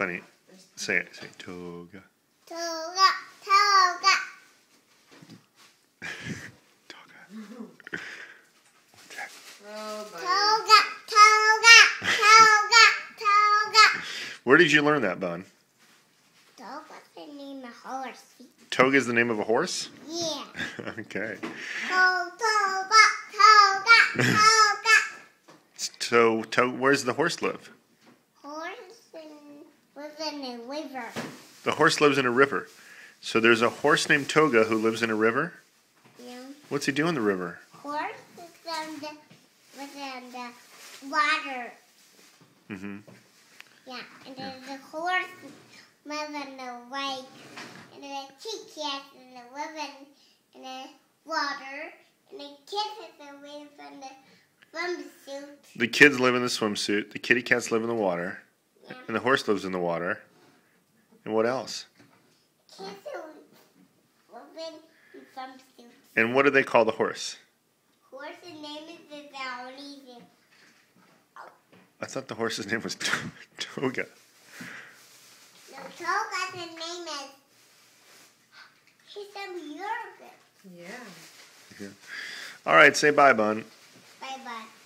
Bunny, say it. Say Toga. Toga, toga. Toga. What's that? Oh, buddy. Toga, toga, toga, toga. Where did you learn that, Bun? Toga's the name of horse. Toga is the name of a horse? Yeah. Okay. Toga, toga, toga. So, where's the horse live? Horse lives in a river. The horse lives in a river. So there's a horse named Toga who lives in a river? Yeah. What's he do in the river? Horse is within the water. Mm-hmm. Yeah, and then the horse lives in the lake, and then the kitty cat live in the water, and the kids live in the swimsuit. The kids live in the swimsuit. The kitty cats live in the water. Yeah. And the horse lives in the water. And what else? Kids live in swimsuit. And what do they call the horse? Horse's name is Alisa. I thought the horse's name was Toga. No, Toga's name is. He's from Europe. Yeah. All right, say bye, Bun. Bye bye.